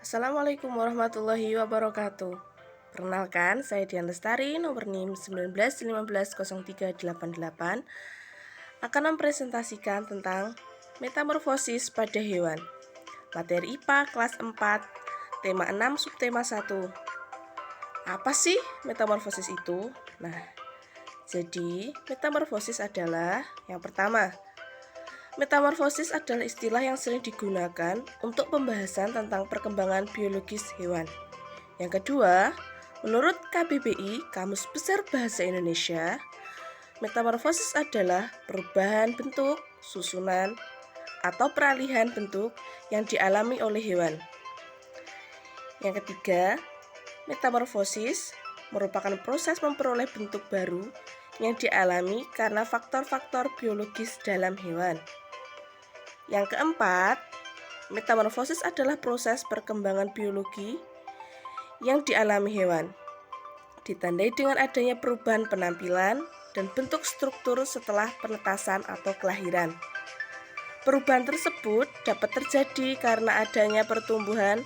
Assalamualaikum warahmatullahi wabarakatuh. Perkenalkan, saya Dian Lestari, nomor NIM 19150388, akan mempresentasikan tentang metamorfosis pada hewan. Materi IPA kelas 4, tema 6, subtema 1. Apa sih metamorfosis itu? Jadi metamorfosis adalah yang pertama, metamorfosis adalah istilah yang sering digunakan untuk pembahasan tentang perkembangan biologis hewan. Yang kedua, menurut KBBI, Kamus Besar Bahasa Indonesia, metamorfosis adalah perubahan bentuk, susunan, atau peralihan bentuk yang dialami oleh hewan. Yang ketiga, metamorfosis merupakan proses memperoleh bentuk baru yang dialami karena faktor-faktor biologis dalam hewan. Yang keempat, metamorfosis adalah proses perkembangan biologi yang dialami hewan, ditandai dengan adanya perubahan penampilan dan bentuk struktur setelah penetasan atau kelahiran. Perubahan tersebut dapat terjadi karena adanya pertumbuhan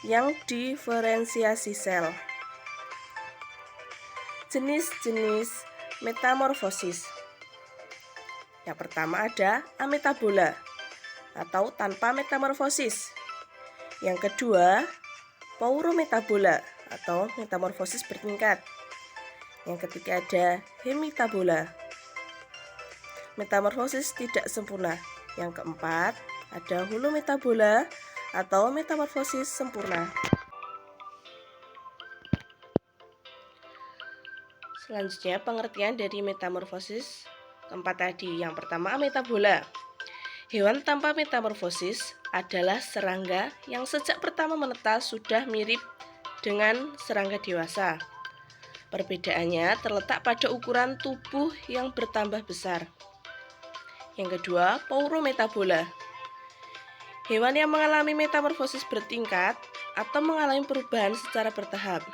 yang diferensiasi sel. Jenis-jenis metamorfosis. Yang pertama ada ametabola atau tanpa metamorfosis. Yang kedua, paurometabola atau metamorfosis bertingkat. Yang ketiga ada hemitabola, metamorfosis tidak sempurna. Yang keempat ada holometabola atau metamorfosis sempurna. Selanjutnya pengertian dari metamorfosis keempat tadi. Yang pertama ametabola. Hewan tanpa metamorfosis adalah serangga yang sejak pertama menetas sudah mirip dengan serangga dewasa. Perbedaannya terletak pada ukuran tubuh yang bertambah besar. Yang kedua, paurometabola. Hewan yang mengalami metamorfosis bertingkat atau mengalami perubahan secara bertahap,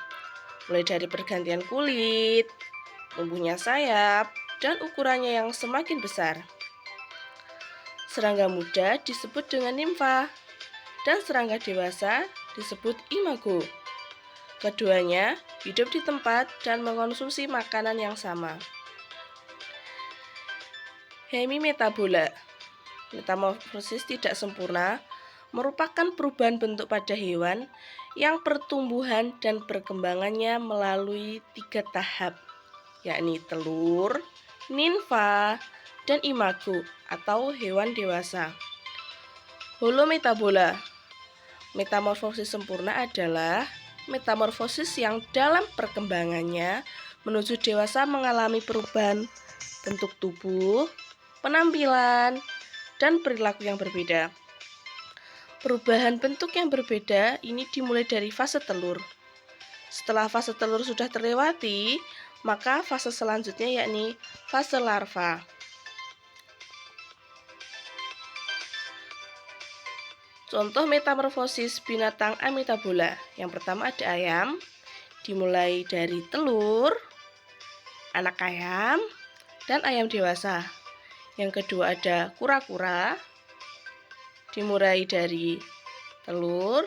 mulai dari pergantian kulit, tumbuhnya sayap, dan ukurannya yang semakin besar. Serangga muda disebut dengan nimfa, dan serangga dewasa disebut imago. Keduanya hidup di tempat dan mengkonsumsi makanan yang sama. Hemimetabola. Metamorfosis tidak sempurna merupakan perubahan bentuk pada hewan yang pertumbuhan dan perkembangannya melalui 3 tahap, yakni telur, nimfa, dan imago atau hewan dewasa. Holometabola. Metamorfosis sempurna adalah metamorfosis yang dalam perkembangannya menuju dewasa mengalami perubahan bentuk tubuh, penampilan, dan perilaku yang berbeda. Perubahan bentuk yang berbeda ini dimulai dari fase telur. Setelah fase telur sudah terlewati, maka fase selanjutnya yakni fase larva. Contoh metamorfosis binatang ametabola. Yang pertama ada ayam, dimulai dari telur, anak ayam, dan ayam dewasa. Yang kedua ada kura-kura, dimulai dari telur,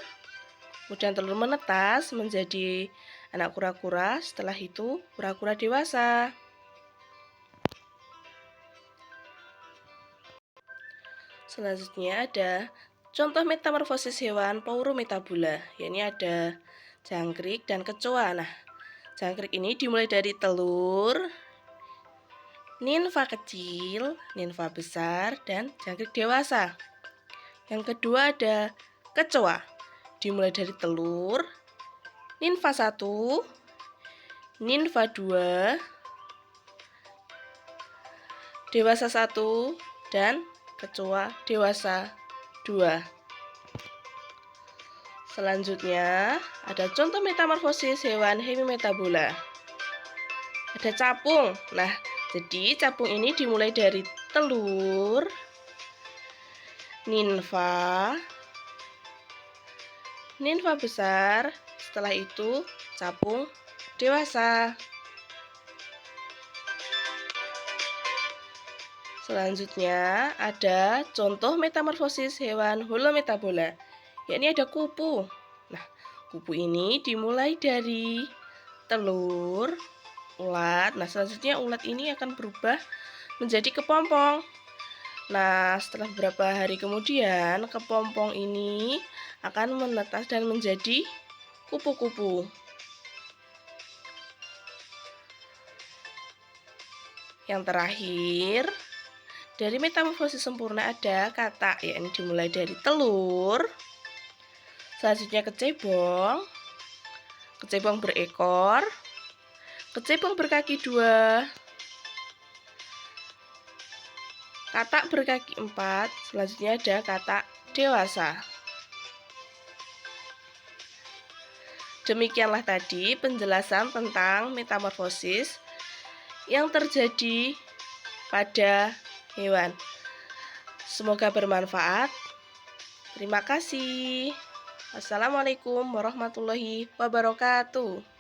kemudian telur menetas menjadi anak kura-kura, setelah itu kura-kura dewasa. Selanjutnya ada contoh metamorfosis hewan paurometabola, yakni ada jangkrik dan kecoa. Jangkrik ini dimulai dari telur, nimfa kecil, nimfa besar, dan jangkrik dewasa. Yang kedua ada kecoa, dimulai dari telur, nimfa 1, nimfa 2, dewasa 1, dan kecoa dewasa 2. Selanjutnya ada contoh metamorfosis hewan hemimetabola. Ada capung. Jadi capung ini dimulai dari telur, nimfa besar, setelah itu capung dewasa. Selanjutnya ada contoh metamorfosis hewan holometabola, yakni ada kupu. Nah, kupu ini dimulai dari telur, ulat. Nah, selanjutnya ulat ini akan berubah menjadi kepompong. Nah, setelah beberapa hari kemudian, kepompong ini akan menetas dan menjadi kupu-kupu. Yang terakhir, dari metamorfosis sempurna ada katak, yakni dimulai dari telur, selanjutnya kecebong berekor, kecebong berkaki 2, katak berkaki 4, selanjutnya ada katak dewasa. Demikianlah tadi penjelasan tentang metamorfosis yang terjadi pada hewan. Semoga bermanfaat. Terima kasih. Wassalamualaikum warahmatullahi wabarakatuh.